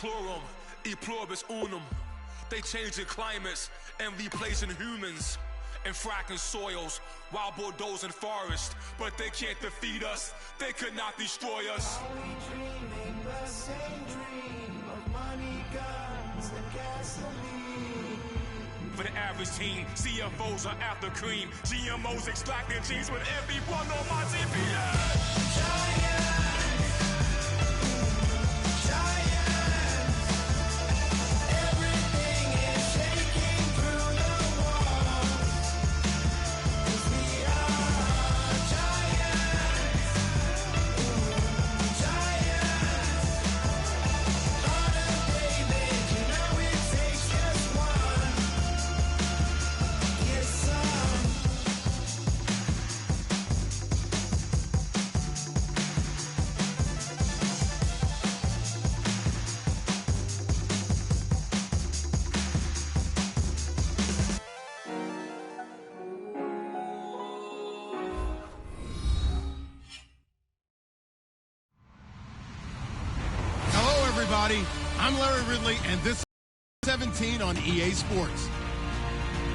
Chlorum, e pluribus unum. They changing climates and replacing humans and fracking soils while bulldozing forests. But they can't defeat us. They could not destroy us. Are we dreaming the same dream of money, guns, and gasoline? For the average team, CFOs are after cream. GMOs extracting genes with everyone on my GPS. Giants, everything is shaking through the walls. 'Cause we are giants, giants. Heart of David, you know it takes just one. Yes, son. Hello, everybody. I'm Larry Ridley, and this is 17 on EA Sports.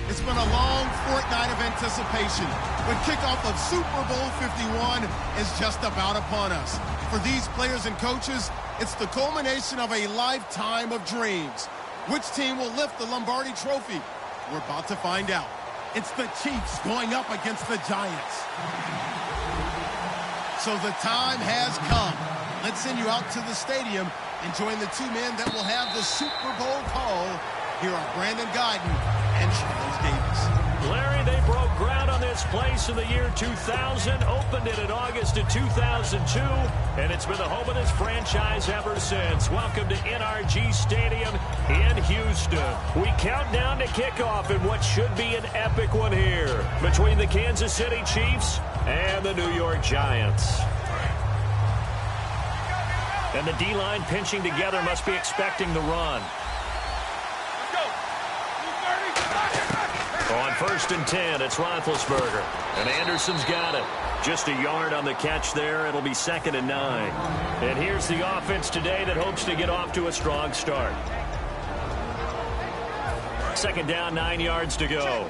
It's been a long fortnight of anticipation, but kickoff of Super Bowl 51 is just about upon us. For these players and coaches, it's the culmination of a lifetime of dreams. Which team will lift the Lombardi Trophy? We're about to find out. It's the Chiefs going up against the Giants. So the time has come. Let's send you out to the stadium and join the two men that will have the Super Bowl call. Here are Brandon Guyton and Charles Davis. Larry, they broke ground on this place in the year 2000, opened it in August of 2002, and it's been the home of this franchise ever since. Welcome to NRG Stadium in Houston. We count down to kickoff in what should be an epic one here between the Kansas City Chiefs and the New York Giants. And the D-line pinching together must be expecting the run. On 1st and 10, it's Roethlisberger. And Anderson's got it. Just a yard on the catch there. It'll be 2nd and 9. And here's the offense today that hopes to get off to a strong start. 2nd down, 9 yards to go.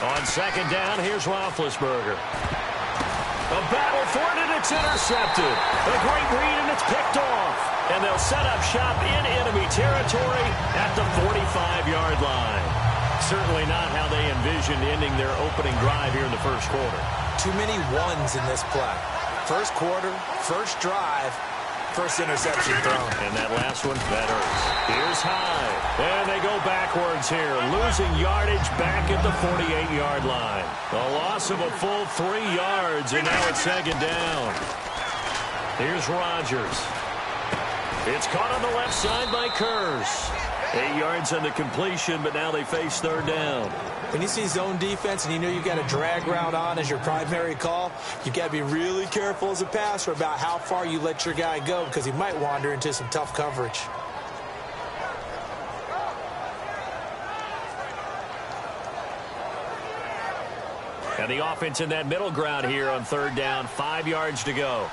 On 2nd down, here's Roethlisberger. A battle for it, and it's intercepted. A great read, and it's picked off. And they'll set up shop in enemy territory at the 45-yard line. Certainly not how they envisioned ending their opening drive here in the first quarter. Too many ones in this play. First quarter, first drive, first interception thrown. And that last one, that hurts. Here's Hyde. And they go backwards here, losing yardage back at the 48-yard line. A loss of a full 3 yards, and now it's 2nd down. Here's Rodgers. It's caught on the left side by Kurz. 8 yards on the completion, but now they face 3rd down. When you see zone defense and you know you've got a drag route on as your primary call, you've got to be really careful as a passer about how far you let your guy go because he might wander into some tough coverage. And the offense in that middle ground here on 3rd down, 5 yards to go.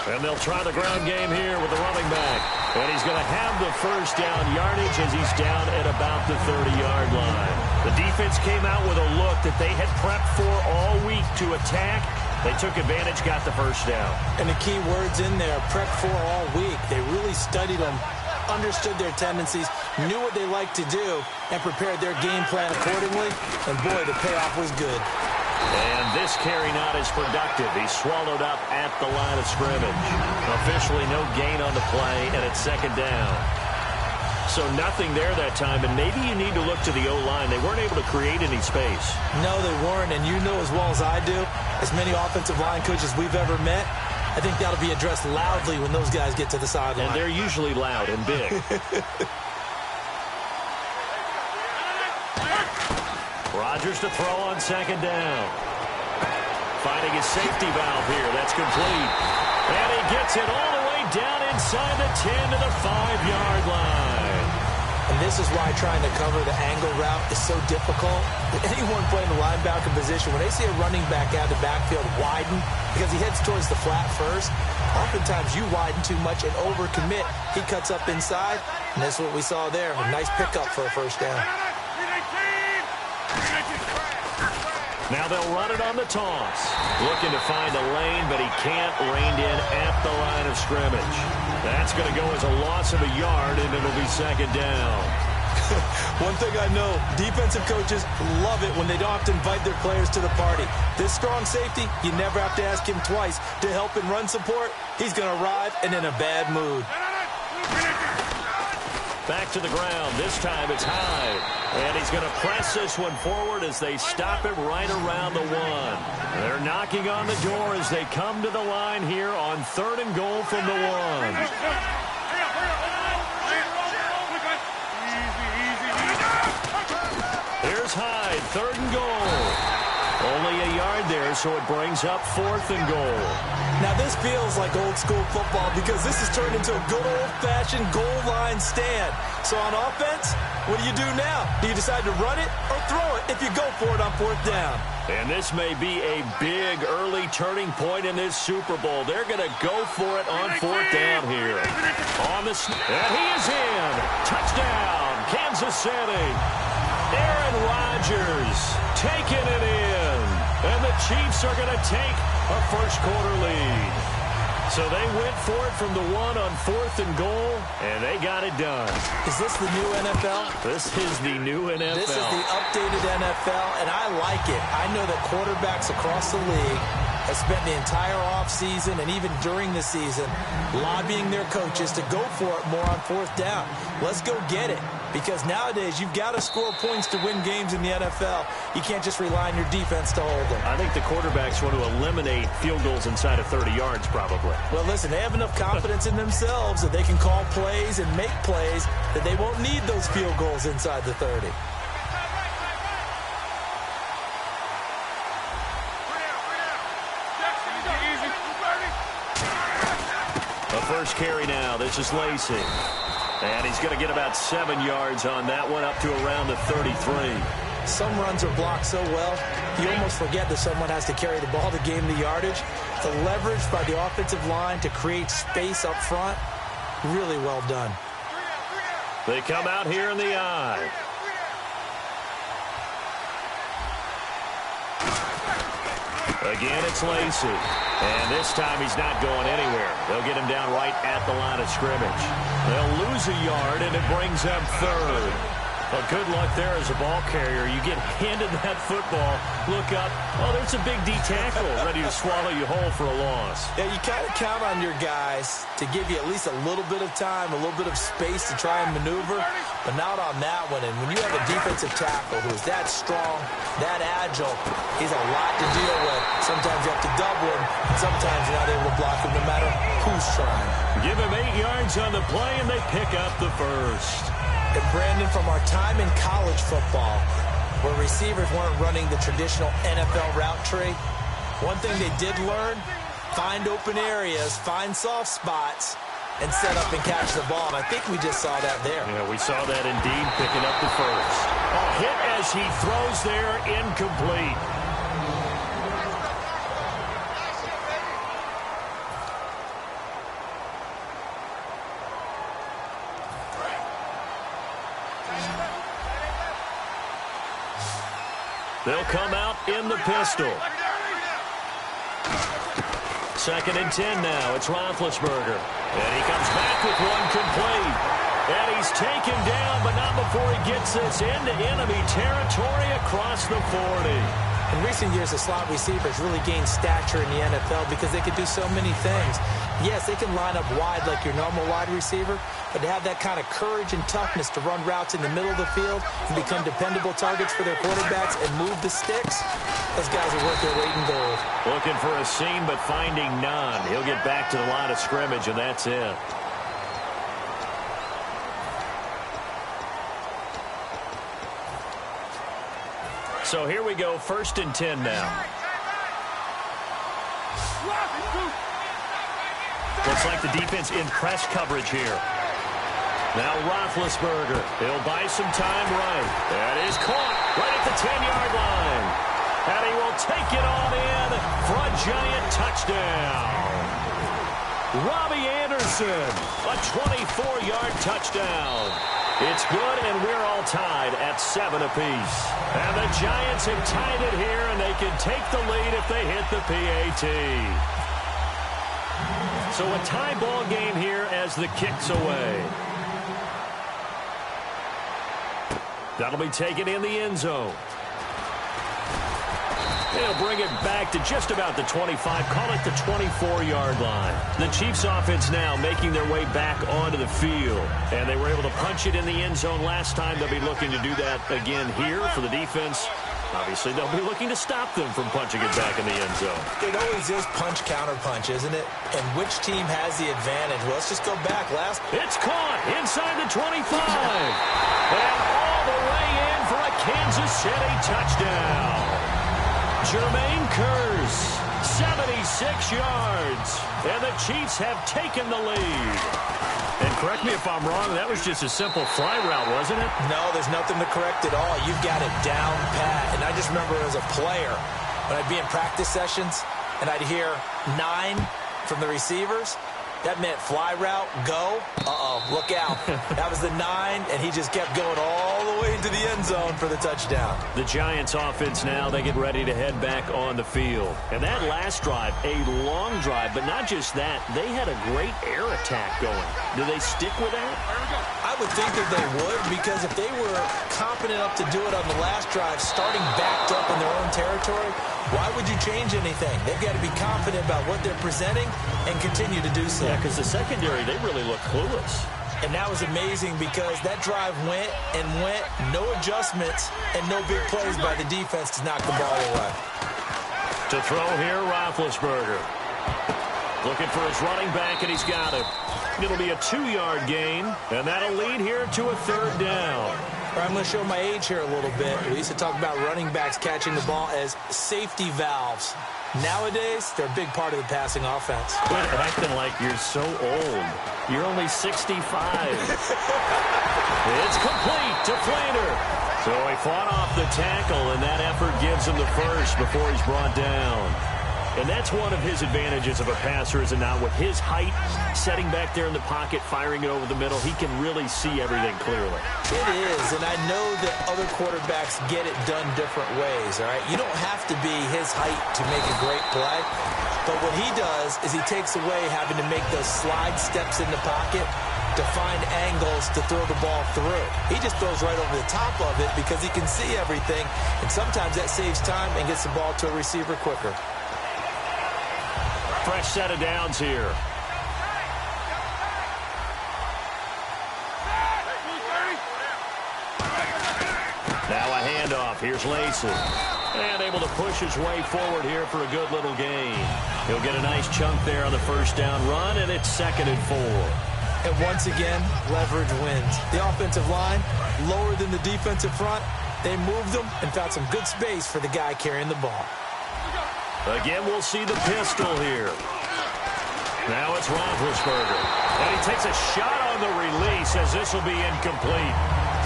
And they'll try the ground game here with the running back. And he's going to have the first down yardage as he's down at about the 30-yard line. The defense came out with a look that they had prepped for all week to attack. They took advantage, got the first down. And the key words in there, prepped for all week. They really studied them, understood their tendencies, knew what they liked to do, and prepared their game plan accordingly. And, boy, the payoff was good. And this carry not as productive. He's swallowed up at the line of scrimmage. Officially no gain on the play, and it's 2nd down. So nothing there that time, and maybe you need to look to the O-line. They weren't able to create any space. No, they weren't, and you know as well as I do, as many offensive line coaches we've ever met, I think that'll be addressed loudly when those guys get to the sideline. And they're usually loud and big. Rodgers to throw on 2nd down. Finding his safety valve here. That's complete. And he gets it all the way down inside the 10 to the 5-yard line. And this is why trying to cover the angle route is so difficult. Anyone playing the linebacker position, when they see a running back out of the backfield widen because he heads towards the flat first, oftentimes you widen too much and overcommit. He cuts up inside, and that's what we saw there. A nice pickup for a first down. Now they'll run it on the toss. Looking to find a lane, but he can't. Reined in at the line of scrimmage. That's going to go as a loss of a yard, and it'll be second down. One thing I know, defensive coaches love it when they don't have to invite their players to the party. This strong safety, you never have to ask him twice to help in run support. He's going to arrive and in a bad mood. Back to the ground. This time it's Hyde. And he's going to press this one forward as they stop it right around the 1. They're knocking on the door as they come to the line here on 3rd and goal from the 1. Here's Hyde, 3rd and goal. Only a yard there, so it brings up 4th and goal. Now this feels like old school football because this has turned into a good old-fashioned goal line stand. So on offense, what do you do now? Do you decide to run it or throw it if you go for it on 4th down? And this may be a big early turning point in this Super Bowl. They're going to go for it on 4th down here. On the and he is in. Touchdown, Kansas City. Aaron Rodgers taking it in. And the Chiefs are going to take a first-quarter lead. So they went for it from the 1 on 4th and goal, and they got it done. Is this the new NFL? This is the new NFL. This is the updated NFL, and I like it. I know that quarterbacks across the league have spent the entire offseason and even during the season lobbying their coaches to go for it more on 4th down. Let's go get it. Because nowadays, you've got to score points to win games in the NFL. You can't just rely on your defense to hold them. I think the quarterbacks want to eliminate field goals inside of 30 yards, probably. Well, listen, they have enough confidence in themselves that they can call plays and make plays that they won't need those field goals inside the 30. A first carry now. This is Lacey. And he's going to get about 7 yards on that one, up to around the 33. Some runs are blocked so well, you almost forget that someone has to carry the ball to gain the yardage. The leverage by the offensive line to create space up front, really well done. They come out here in the I. Again, it's Lacey. And this time he's not going anywhere. They'll get him down right at the line of scrimmage. They'll lose a yard, and it brings up 3rd. Well, good luck there as a ball carrier. You get handed that football, look up, oh, there's a big D tackle ready to swallow you whole for a loss. Yeah, you kind of count on your guys to give you at least a little bit of time, a little bit of space to try and maneuver, but not on that one. And when you have a defensive tackle who's that strong, that agile, he's a lot to deal with. Sometimes you have to double him, and sometimes you're not able to block him no matter who's trying. Give him 8 yards on the play, and they pick up the first. And Brandon, from our time in college football, where receivers weren't running the traditional NFL route tree, one thing they did learn, find open areas, find soft spots, and set up and catch the ball. And I think we just saw that there. Yeah, we saw that indeed, picking up the first. A hit as he throws there, incomplete. They'll come out in the pistol. 2nd and 10 now. It's Roethlisberger. And he comes back with one complete. And he's taken down, but not before he gets this into enemy territory across the 40. In recent years, the slot receivers really gained stature in the NFL because they could do so many things. Yes, they can line up wide like your normal wide receiver, but to have that kind of courage and toughness to run routes in the middle of the field and become dependable targets for their quarterbacks and move the sticks, those guys are worth their weight in gold. Looking for a seam, but finding none. He'll get back to the line of scrimmage, and that's it. So here we go, 1st and 10 now. Looks like the defense in press coverage here. Now Roethlisberger. He'll buy some time right. That is caught right at the 10-yard line. And he will take it on in for a giant touchdown. Robbie Anderson, a 24-yard touchdown. It's good, and we're all tied at 7 apiece. And the Giants have tied it here, and they can take the lead if they hit the PAT. So a tie ball game here as the kick's away. That'll be taken in the end zone. They'll bring it back to just about the 25, call it the 24-yard line. The Chiefs offense now making their way back onto the field. And they were able to punch it in the end zone last time. They'll be looking to do that again here for the defense. Obviously, they'll be looking to stop them from punching it back in the end zone. It always is punch-counter-punch, isn't it? And which team has the advantage? Well, let's just go back. It's caught inside the 25. And all the way in for a Kansas City touchdown. Jermaine Kearse, 76 yards. And the Chiefs have taken the lead. And correct me if I'm wrong, that was just a simple fly route, wasn't it? No, there's nothing to correct at all. You've got it down pat. And I just remember as a player, when I'd be in practice sessions, and I'd hear 9 from the receivers, that meant fly route, go. Uh-oh, look out. That was the 9, and he just kept going all the way into the end zone for the touchdown. The Giants offense now, they get ready to head back on the field. And that last drive, a long drive, but not just that, they had a great air attack going. Do they stick with that? I would think that they would, because if they were competent enough to do it on the last drive, starting backed up in their own territory, why would you change anything? They've got to be confident about what they're presenting and continue to do so. Yeah, because the secondary, they really look clueless. And that was amazing because that drive went and went, no adjustments, and no big plays by the defense to knock the ball away. To throw here, Roethlisberger. Looking for his running back, and he's got it. It'll be a 2-yard gain, and that'll lead here to a 3rd down. I'm going to show my age here a little bit. We used to talk about running backs catching the ball as safety valves. Nowadays, they're a big part of the passing offense. Quit acting like you're so old. You're only 65. It's complete to Flater. So he fought off the tackle, and that effort gives him the first before he's brought down. And that's one of his advantages of a passer, is it not? With his height, setting back there in the pocket, firing it over the middle, he can really see everything clearly. It is, and I know that other quarterbacks get it done different ways, all right? You don't have to be his height to make a great play, but what he does is he takes away having to make those slide steps in the pocket to find angles to throw the ball through. He just throws right over the top of it because he can see everything, and sometimes that saves time and gets the ball to a receiver quicker. Fresh set of downs here. Now a handoff. Here's Lacy. And able to push his way forward here for a good little gain. He'll get a nice chunk there on the first down run, and it's 2nd and 4. And once again, leverage wins. The offensive line, lower than the defensive front. They moved them and found some good space for the guy carrying the ball. Again, we'll see the pistol here. Now it's Roethlisberger. And he takes a shot on the release as this will be incomplete.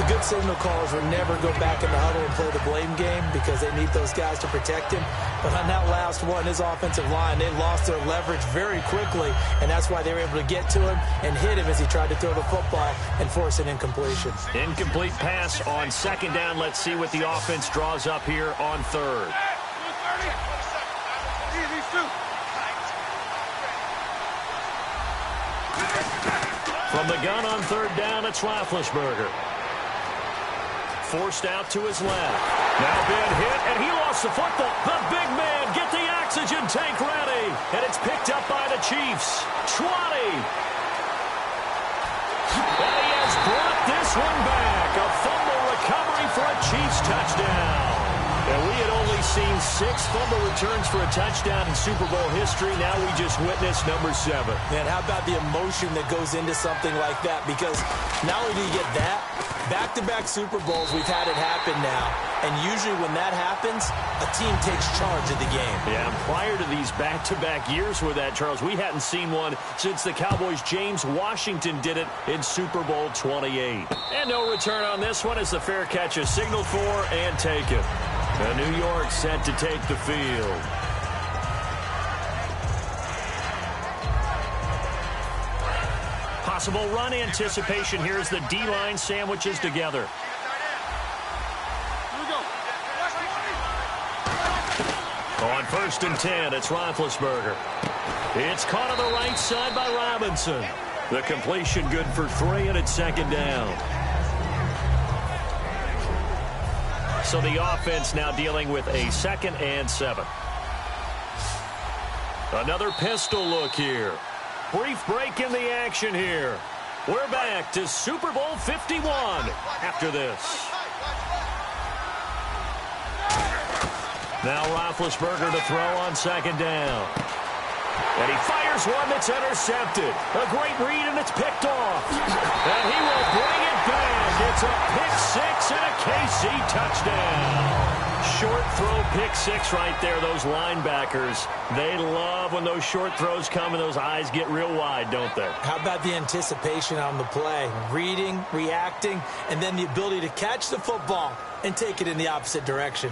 The good signal callers will never go back in the huddle and play the blame game because they need those guys to protect him. But on that last one, his offensive line, they lost their leverage very quickly, and that's why they were able to get to him and hit him as he tried to throw the football and force an incompletion. Incomplete pass on 2nd down. Let's see what the offense draws up here on 3rd. From the gun on 3rd down, it's Roethlisberger. Forced out to his left. Now been hit, and he lost the football. The big man, get the oxygen tank ready. And it's picked up by the Chiefs. 20. And he has brought this one back. A fumble recovery for a Chiefs touchdown. And we had only seen 6 fumble returns for a touchdown in Super Bowl history. Now we just witnessed number 7. Man, how about the emotion that goes into something like that? Because not only do you get that, Back-to-back Super Bowls, we've had it happen now. And usually when that happens, a team takes charge of the game. Yeah, and prior to these back-to-back years with that, Charles, we hadn't seen one since the Cowboys' James Washington did it in Super Bowl 28. And no return on this one as the fair catch is signaled for and taken. And New York set to take the field. Possible run anticipation here as the D-line sandwiches together. On 1st and 10, it's Roethlisberger. It's caught on the right side by Robinson. The completion good for 3, and it's 2nd down. So the offense now dealing with a 2nd and 7. Another pistol look here. Brief break in the action here. We're back to Super Bowl 51 after this. Now Roethlisberger to throw on 2nd down. And he fires one that's intercepted. A great read, and it's picked off. And he will bring it back. It's a pick 6 and a KC touchdown. Short throw pick 6 right there. Those linebackers, they love when those short throws come and those eyes get real wide, don't they? How about the anticipation on the play? Reading, reacting, and then the ability to catch the football and take it in the opposite direction.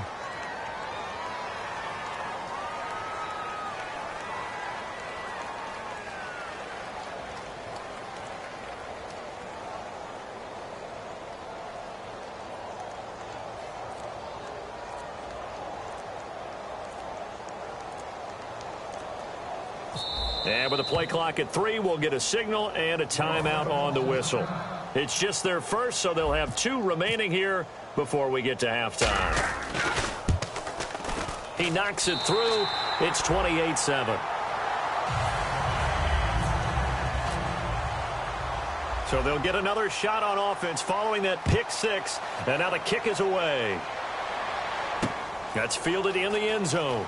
And with a play clock at 3, we'll get a signal and a timeout on the whistle. It's just their first, so they'll have 2 remaining here before we get to halftime. He knocks it through. It's 28-7. So they'll get another shot on offense following that pick 6, and now the kick is away. That's fielded in the end zone.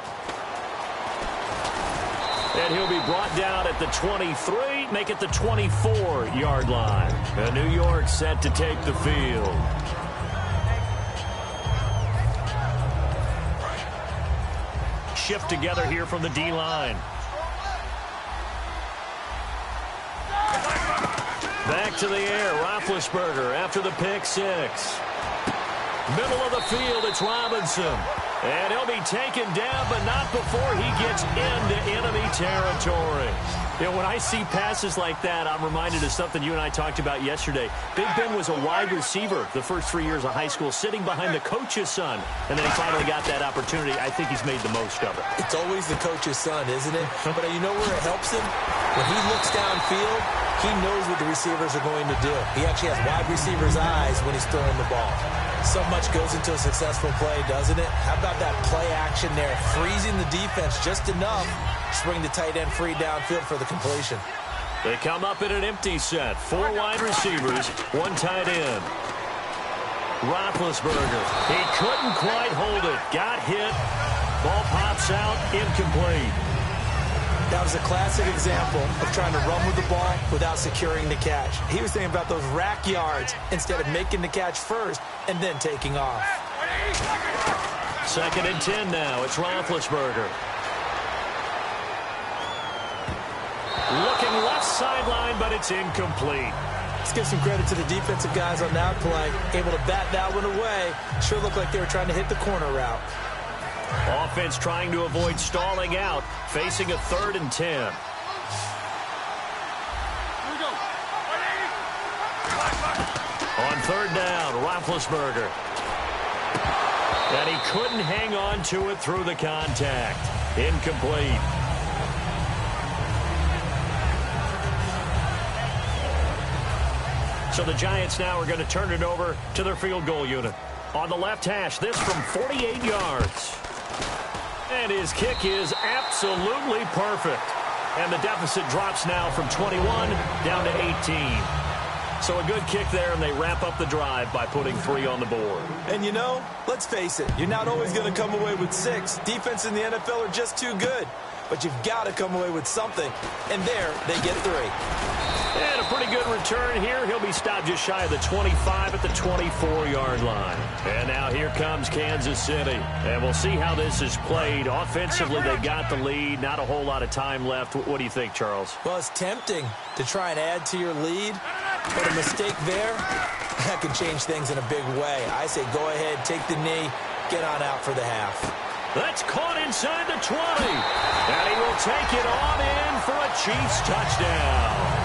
And he'll be brought down at the 23, make it the 24-yard line. And New York set to take the field. Shift together here from the D-line. Back to the air, Roethlisberger after the pick 6. Middle of the field, it's Robinson. And he'll be taken down, but not before he gets into enemy territory. You know, when I see passes like that, I'm reminded of something you and I talked about yesterday. Big Ben was a wide receiver the first 3 years of high school, sitting behind the coach's son. And then he finally got that opportunity. I think he's made the most of it. It's always the coach's son, isn't it? But you know where it helps him? When he looks downfield, he knows what the receivers are going to do. He actually has wide receivers' eyes when he's throwing the ball. So much goes into a successful play, doesn't it? How about that play action there? Freezing the defense just enough to bring the tight end free downfield for the completion. They come up in an empty set. 4 wide receivers, 1 tight end. Roethlisberger. He couldn't quite hold it. Got hit. Ball pops out. Incomplete. That was a classic example of trying to run with the ball without securing the catch. He was thinking about those rack yards instead of making the catch first and then taking off. 2nd and 10 now. It's Roethlisberger. Looking left sideline, but it's incomplete. Let's give some credit to the defensive guys on that play. Able to bat that one away. Sure looked like they were trying to hit the corner route. Offense trying to avoid stalling out, facing a 3rd and 10. On 3rd down, Roethlisberger. And he couldn't hang on to it through the contact. Incomplete. So the Giants now are going to turn it over to their field goal unit. On the left hash, this from 48 yards. And his kick is absolutely perfect. And the deficit drops now from 21 down to 18. So a good kick there, and they wrap up the drive by putting 3 on the board. And you know, let's face it, you're not always going to come away with 6. Defense in the NFL are just too good. But you've got to come away with something. And there, they get 3. And a pretty good return here. He'll be stopped just shy of the 25 at the 24-yard line. And now here comes Kansas City. And we'll see how this is played. Offensively, they've got the lead. Not a whole lot of time left. What do you think, Charles? Well, it's tempting to try and add to your lead. But a mistake there, that could change things in a big way. I say go ahead, take the knee, get on out for the half. That's caught inside the 20. And he will take it on in for a Chiefs touchdown.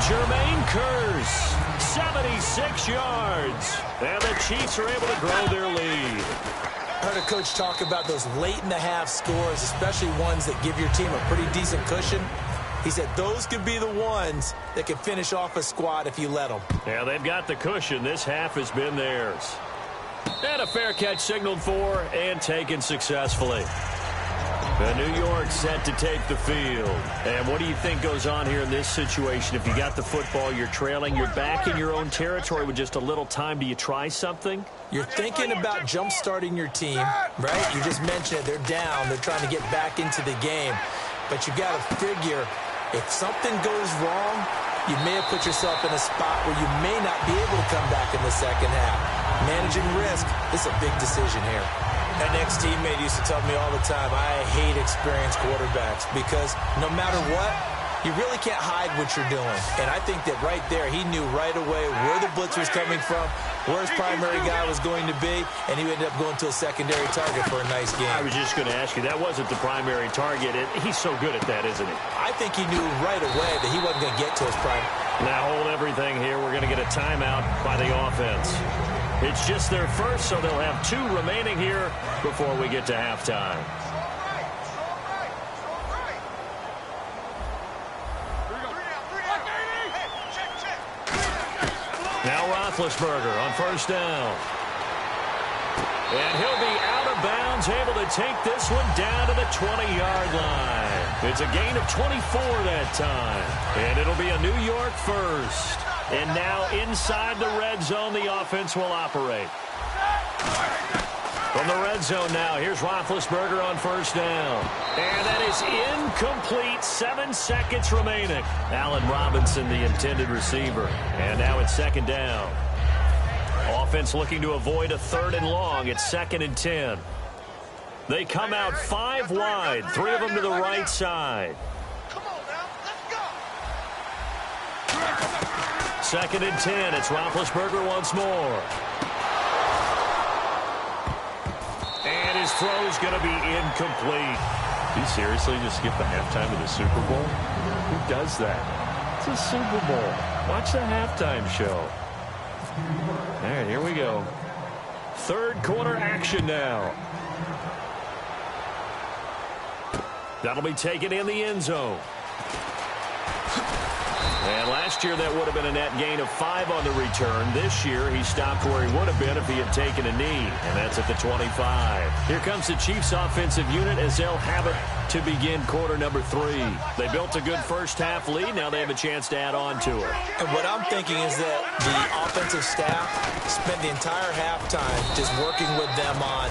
Jermaine Kearse, 76 yards. And the Chiefs are able to grow their lead. I heard a coach talk about those late-in-the-half scores, especially ones that give your team a pretty decent cushion. He said those could be the ones that can finish off a squad if you let them. Yeah, they've got the cushion. This half has been theirs. And a fair catch signaled for and taken successfully. The New York set to take the field. And what do you think goes on here in this situation? If you got the football, you're trailing, you're back in your own territory with just a little time. Do you try something? You're thinking about jump-starting your team, right? You just mentioned it. They're down. They're trying to get back into the game. But you got to figure if something goes wrong, you may have put yourself in a spot where you may not be able to come back in the second half. Managing risk, this is a big decision here. An ex-teammate used to tell me all the time, I hate experienced quarterbacks because no matter what, you really can't hide what you're doing. And I think that right there, he knew right away where the blitz was coming from, where his primary guy was going to be, and he ended up going to a secondary target for a nice game. I was just going to ask you, that wasn't the primary target. He's so good at that, isn't he? I think he knew right away that he wasn't going to get to his prime. Now hold everything here. We're going to get a timeout by the offense. It's just their first, so they'll have 2 remaining here before we get to halftime. Now Roethlisberger on first down. And he'll be out of bounds, able to take this one down to the 20-yard line. It's a gain of 24 that time. And it'll be a New York first. And now inside the red zone, the offense will operate. From the red zone now, here's Roethlisberger on first down. And that is incomplete. 7 seconds remaining. Allen Robinson, the intended receiver. And now it's second down. Offense looking to avoid a 3rd and long. It's 2nd and 10. They come out 5 wide, 3 of them to the right side. 2nd and 10. It's Roethlisberger once more. And his throw is going to be incomplete. Did you seriously just skip the halftime of the Super Bowl? Who does that? It's a Super Bowl. Watch the halftime show. All right, here we go. 3rd quarter action now. That'll be taken in the end zone. And last year, that would have been a net gain of 5 on the return. This year, he stopped where he would have been if he had taken a knee, and that's at the 25. Here comes the Chiefs' offensive unit as they'll have it to begin quarter number 3. They built a good first-half lead. Now they have a chance to add on to it. And what I'm thinking is that the offensive staff spent the entire halftime just working with them on,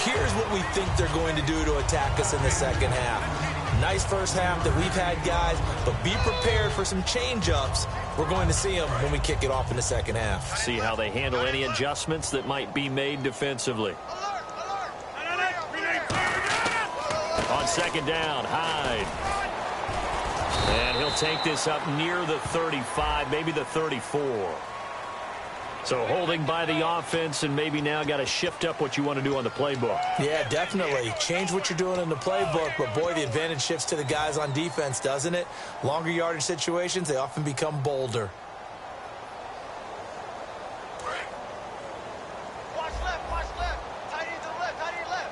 here's what we think they're going to do to attack us in the second half. Nice first half that we've had, guys, but be prepared for some change-ups. We're going to see them when we kick it off in the second half. See how they handle any adjustments that might be made defensively. On second down, Hyde. And he'll take this up near the 35, maybe the 34. So holding by the offense, and maybe now got to shift up what you want to do on the playbook. Yeah, definitely. Change what you're doing in the playbook, but boy, the advantage shifts to the guys on defense, doesn't it? Longer yardage situations, they often become bolder. Watch left, tight end to the left, tight end left.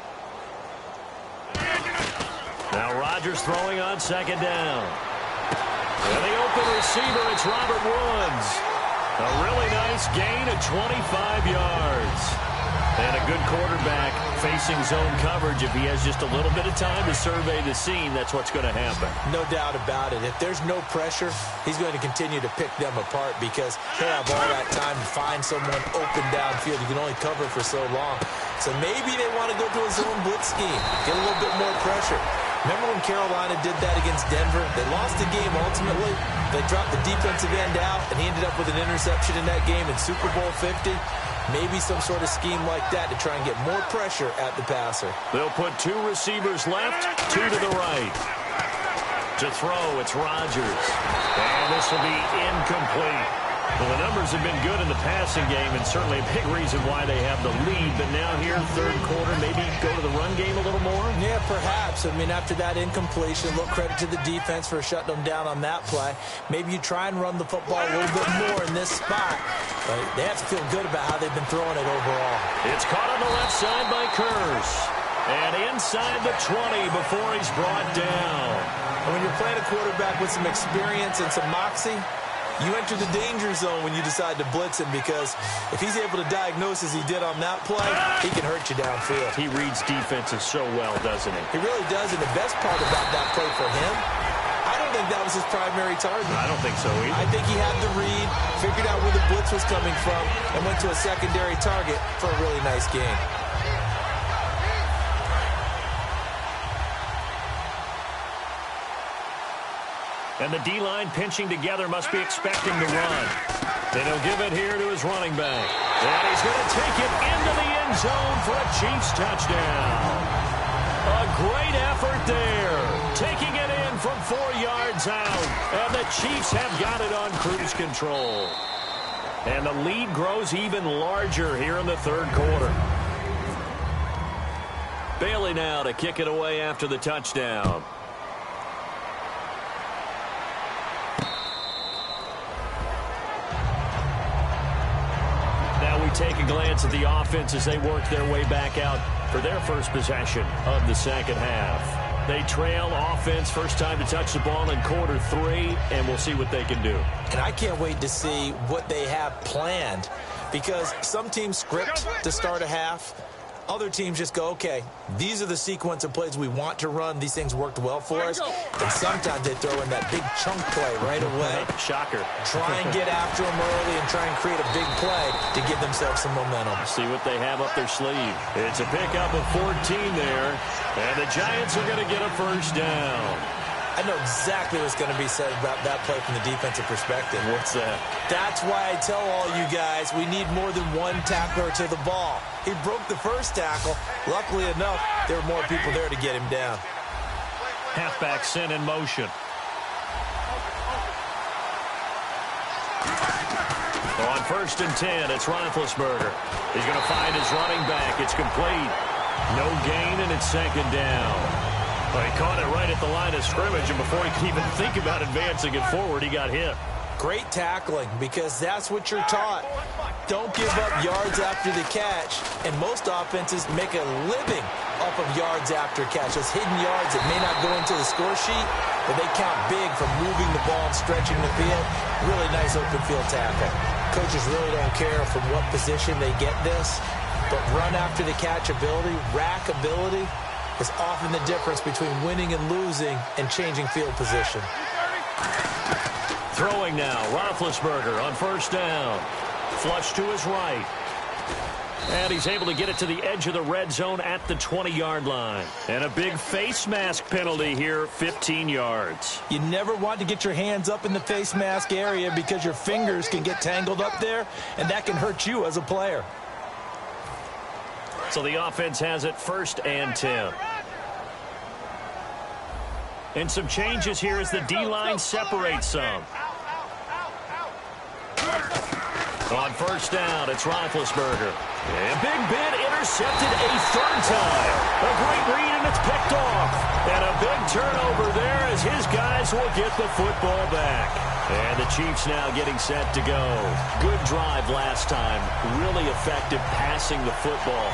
Now Rodgers throwing on second down. And the open receiver, it's Robert Woods. A really nice gain of 25 yards. And a good quarterback facing zone coverage. If he has just a little bit of time to survey the scene, that's what's going to happen. No doubt about it. If there's no pressure, he's going to continue to pick them apart because he'll have all that time to find someone open downfield. You can only cover for so long. So maybe they want to go to a zone blitz scheme, get a little bit more pressure. Remember when Carolina did that against Denver? They lost the game ultimately. They dropped the defensive end out, and he ended up with an interception in that game in Super Bowl 50. Maybe some sort of scheme like that to try and get more pressure at the passer. They'll put 2 receivers left, 2 to the right. To throw, it's Rodgers. And this will be incomplete. Well, the numbers have been good in the passing game, and certainly a big reason why they have the lead. But now here, third quarter, maybe go to the run game a little more? Yeah, perhaps. I mean, after that incompletion, a little credit to the defense for shutting them down on that play. Maybe you try and run the football a little bit more in this spot. But they have to feel good about how they've been throwing it overall. It's caught on the left side by Kurz. And inside the 20 before he's brought down. And when you're playing a quarterback with some experience and some moxie, you enter the danger zone when you decide to blitz him, because if he's able to diagnose as he did on that play, he can hurt you downfield. He reads defenses so well, doesn't he? He really does, and the best part about that play for him, I don't think that was his primary target. I don't think so either. I think he had the read, figured out where the blitz was coming from, and went to a secondary target for a really nice game. And the D-line pinching together must be expecting to run. Then he'll give it here to his running back. And he's going to take it into the end zone for a Chiefs touchdown. A great effort there. Taking it in from 4 yards out. And the Chiefs have got it on cruise control. And the lead grows even larger here in the third quarter. Bailey now to kick it away after the touchdown. Take a glance at the offense as they work their way back out for their first possession of the second half. They trail offense, first time to touch the ball in quarter 3, and we'll see what they can do. And I can't wait to see what they have planned, because some teams script to start a half. Other teams just go, okay, these are the sequence of plays we want to run. These things worked well for us. And sometimes they throw in that big chunk play right away. Shocker. Try and get after them early and try and create a big play to give themselves some momentum. See what they have up their sleeve. It's a pickup of 14 there. And the Giants are going to get a first down. I know exactly what's going to be said about that play from the defensive perspective. What's that? That's why I tell all you guys we need more than one tackler to the ball. He broke the first tackle. Luckily enough, there were more people there to get him down. Halfback sent in motion. On 1st and 10, it's Roethlisberger. He's going to find his running back. It's complete. No gain, and it's second down. Well, he caught it right at the line of scrimmage, and before he could even think about advancing it forward, he got hit. Great tackling, because that's what you're taught. Don't give up yards after the catch, and most offenses make a living off of yards after catch. Those hidden yards that may not go into the score sheet, but they count big for moving the ball and stretching the field. Really nice open field tackle. Coaches really don't care from what position they get this, but run after the catch ability, rack ability, is often the difference between winning and losing and changing field position. Throwing now, Roethlisberger on first down. Flush to his right. And he's able to get it to the edge of the red zone at the 20-yard line. And a big face mask penalty here, 15 yards. You never want to get your hands up in the face mask area because your fingers can get tangled up there, and that can hurt you as a player. So the offense has it 1st and 10. And some changes here as the D-line separates some. On first down, it's Roethlisberger. And Big Ben intercepted a 3rd time. A great read, and it's picked off. And a big turnover there as his guys will get the football back. And the Chiefs now getting set to go. Good drive last time. Really effective passing the football.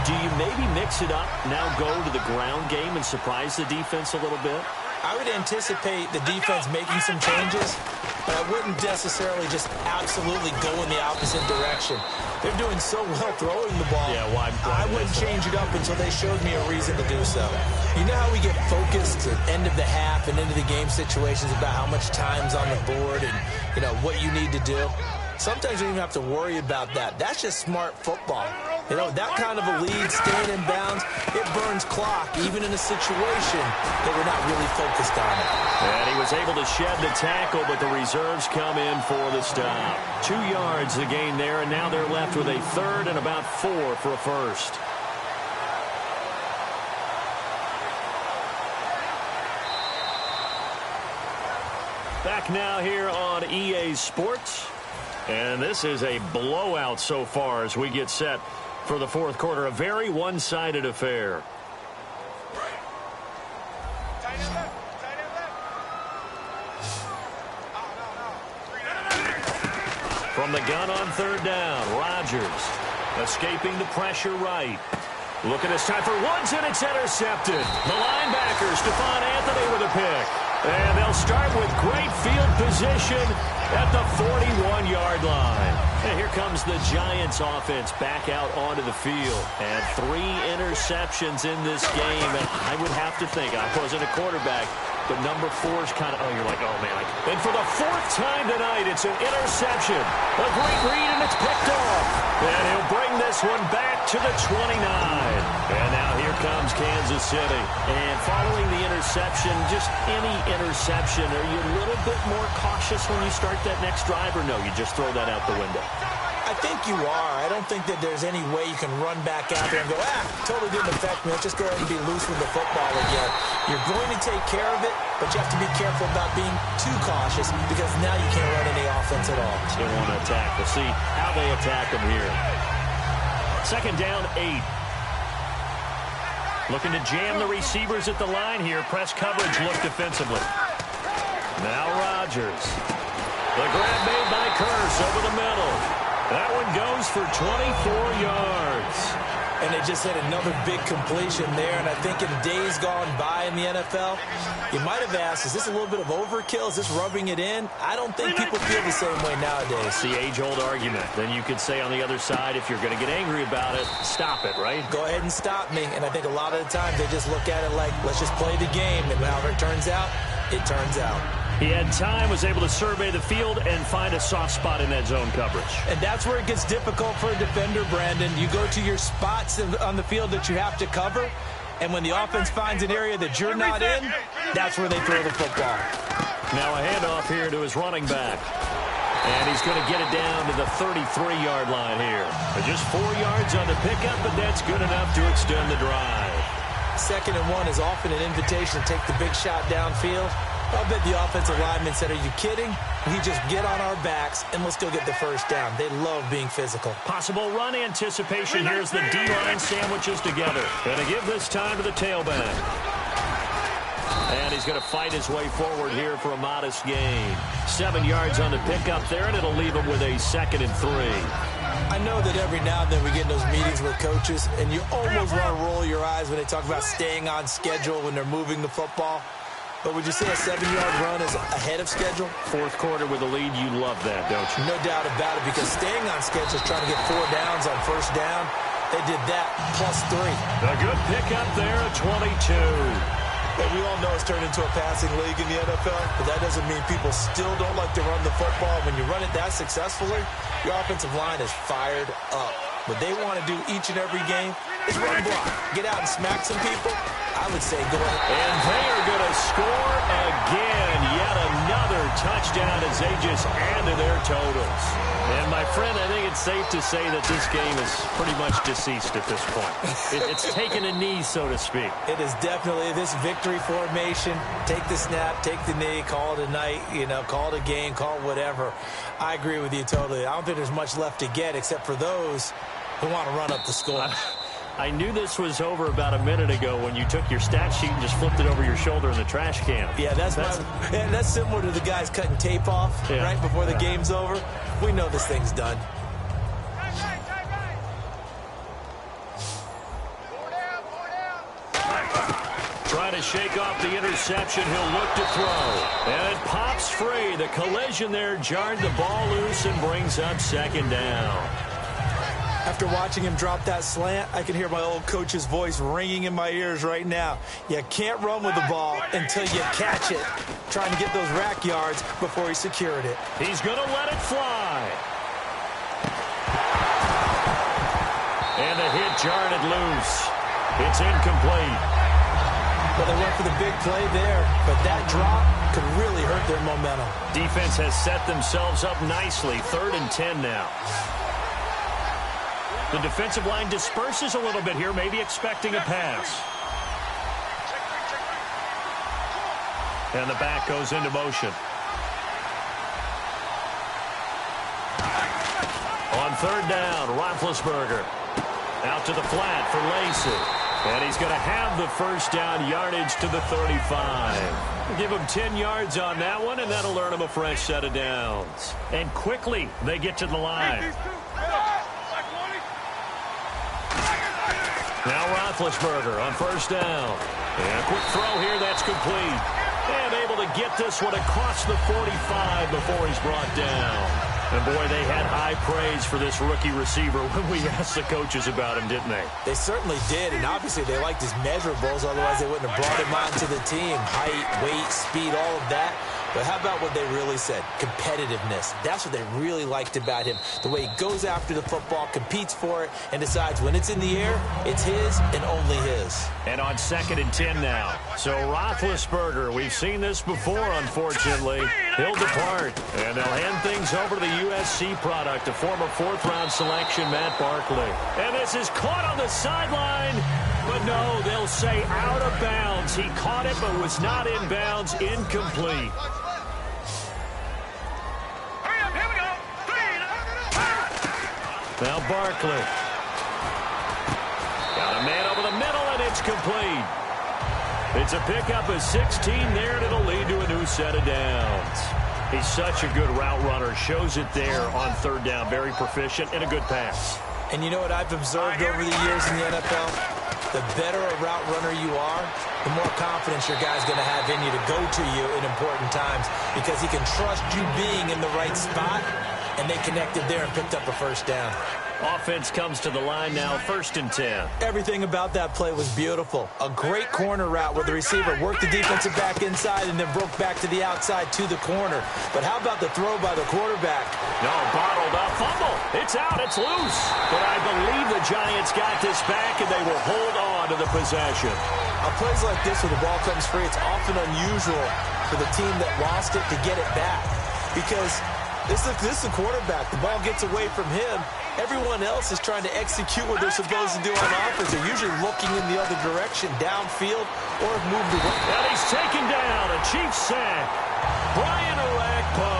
Do you maybe mix it up, now go to the ground game and surprise the defense a little bit? I would anticipate the defense making some changes, but I wouldn't necessarily just absolutely go in the opposite direction. They're doing so well throwing the ball. Yeah, why I wouldn't change it up until they showed me a reason to do so. You know how we get focused at end of the half and into the game situations about how much time's on the board and, you know, what you need to do? Sometimes you don't even have to worry about that. That's just smart football. You know, that kind of a lead, staying in bounds, it burns clock, even in a situation that we're not really focused on it. And he was able to shed the tackle, but the reserves come in for the stop. 2 yards the gain there, and now they're left with a third and about 4 for a first. Back now here on EA Sports. And this is a blowout so far as we get set for the fourth quarter. A very one-sided affair. From the gun on third down, Rodgers escaping the pressure right. Looking this time for Woods, and it's intercepted. The linebacker, Stephon Anthony with a pick. And they'll start with great field position at the 41-yard line. And here comes the Giants offense back out onto the field. And 3 interceptions in this game. And I would have to think, I wasn't a quarterback, but number 4's kind of, you're like, oh, man. And for the 4th time tonight, it's an interception. A great read, and it's picked off. And he'll bring this one back to the 29. And now here comes Kansas City. And following the interception, just any interception, are you a little bit more cautious when you start that next drive, or no, you just throw that out the window? I think you are. I don't think that there's any way you can run back out there and go, totally didn't affect me. Let's just go ahead and be loose with the football again. You're going to take care of it, but you have to be careful about being too cautious because now you can't run any offense at all. They want to attack. We'll see how they attack them here. Second down, 8. Looking to jam the receivers at the line here. Press coverage look defensively. Now Rodgers. The grab made by Curse over the middle. That one goes for 24 yards. And they just had another big completion there. And I think in days gone by in the NFL, you might have asked, is this a little bit of overkill? Is this rubbing it in? I don't think people feel the same way nowadays. It's the age-old argument. Then you could say on the other side, if you're going to get angry about it, stop it, right? Go ahead and stop me. And I think a lot of the time they just look at it like, let's just play the game. And however it turns out, it turns out. He had time, was able to survey the field and find a soft spot in that zone coverage. And that's where it gets difficult for a defender, Brandon. You go to your spots on the field that you have to cover, and when the offense finds an area that you're not in, that's where they throw the football. Now a handoff here to his running back. And he's going to get it down to the 33-yard line here. But just 4 yards on the pickup, but that's good enough to extend the drive. 2nd and 1 is often an invitation to take the big shot downfield. I'll bet the offensive lineman said, are you kidding? We just get on our backs and let's go get the first down. They love being physical. Possible run anticipation. Here's the D-line sandwiches together. Going to give this time to the tailback. And he's going to fight his way forward here for a modest gain. 7 yards on the pickup there, and it'll leave him with a 2nd and 3. I know that every now and then we get in those meetings with coaches, and you almost want to roll your eyes when they talk about staying on schedule when they're moving the football. But would you say a 7-yard run is ahead of schedule? Fourth quarter with a lead, you love that, don't you? No doubt about it, because staying on schedule is trying to get 4 downs on first down. They did that plus 3. A good pickup there at 22. And we all know it's turned into a passing league in the NFL, but that doesn't mean people still don't like to run the football. When you run it that successfully, your offensive line is fired up. What they want to do each and every game is run block. Get out and smack some people. I would say go ahead. And they are going to score again. Yet another touchdown as they just add to their totals. And, my friend, I think it's safe to say that this game is pretty much deceased at this point. It's taken a knee, so to speak. It is definitely this victory formation. Take the snap, take the knee, call it a night, call it a game, call it whatever. I agree with you totally. I don't think there's much left to get except for those who want to run up the score. I knew this was over about a minute ago when you took your stat sheet and just flipped it over your shoulder in the trash can. Yeah, that's similar to the guys cutting tape off right before the game's over. We know this thing's done. Trying to shake off the interception. He'll look to throw. And it pops free. The collision there jarred the ball loose and brings up 2nd down. After watching him drop that slant, I can hear my old coach's voice ringing in my ears right now. You can't run with the ball until you catch it. Trying to get those rack yards before he secured it. He's going to let it fly. And the hit jarred it loose. It's incomplete. Well, they went for the big play there, but that drop could really hurt their momentum. Defense has set themselves up nicely. 3rd and 10 now. The defensive line disperses a little bit here, maybe expecting a pass. And the back goes into motion. On 3rd down, Roethlisberger. Out to the flat for Lacey. And he's going to have the first down yardage to the 35. We'll give him 10 yards on that one, and that'll earn him a fresh set of downs. And quickly, they get to the line. Now Roethlisberger on 1st down. And a quick throw here, that's complete. And able to get this one across the 45 before he's brought down. And, boy, they had high praise for this rookie receiver when we asked the coaches about him, didn't they? They certainly did, and obviously they liked his measurables. Otherwise, they wouldn't have brought him onto the team. Height, weight, speed, all of that. But how about what they really said? Competitiveness. That's what they really liked about him. The way he goes after the football, competes for it, and decides when it's in the air, it's his and only his. And on 2nd and 10 now. So Roethlisberger, we've seen this before, unfortunately. He'll depart, and they'll hand things over to the USC product, a former 4th-round selection, Matt Barkley. And this is caught on the sideline. But no, they'll say out of bounds. He caught it but was not in bounds. Incomplete. Now Barkley. Got a man over the middle, and it's complete. It's a pickup of 16 there, and it'll lead to a new set of downs. He's such a good route runner. Shows it there on 3rd down. Very proficient and a good pass. And you know what I've observed over the years in the NFL? The better a route runner you are, the more confidence your guy's going to have in you to go to you in important times because he can trust you being in the right spot, and they connected there and picked up a 1st down. Offense comes to the line now, 1st and 10. Everything about that play was beautiful. A great corner route where the receiver worked the defensive back inside and then broke back to the outside to the corner. But how about the throw by the quarterback? No, bottled up, fumble. It's out, it's loose. But I believe the Giants got this back, and they will hold on to the possession. On plays like this where the ball comes free, it's often unusual for the team that lost it to get it back. Because this is the quarterback. The ball gets away from him. Everyone else is trying to execute what they're supposed to do on offense. They're usually looking in the other direction, downfield, or have moved away. And he's taken down, a Chiefs sack. Brian Orakpo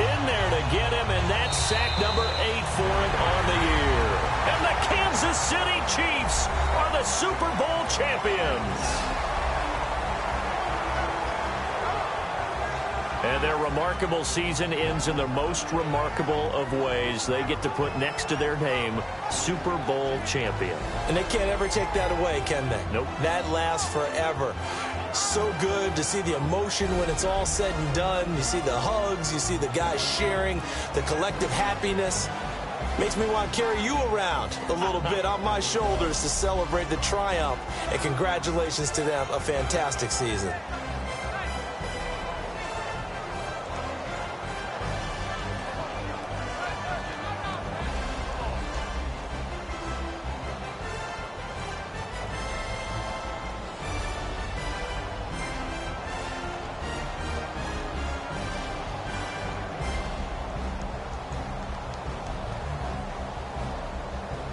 in there to get him, and that's sack number 8 for him on the year. And the Kansas City Chiefs are the Super Bowl champions. And their remarkable season ends in the most remarkable of ways. They get to put next to their name, Super Bowl champion. And they can't ever take that away, can they? Nope. That lasts forever. So good to see the emotion when it's all said and done. You see the hugs, you see the guys sharing, the collective happiness. Makes me want to carry you around a little bit on my shoulders to celebrate the triumph. And congratulations to them, a fantastic season.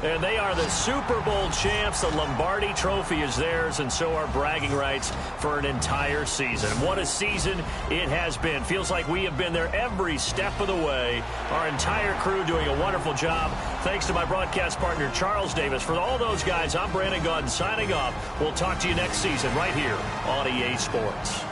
And they are the Super Bowl champs. The Lombardi Trophy is theirs, and so are bragging rights for an entire season. What a season it has been. Feels like we have been there every step of the way. Our entire crew doing a wonderful job. Thanks to my broadcast partner, Charles Davis. For all those guys, I'm Brandon Gaudin signing off. We'll talk to you next season right here on EA Sports.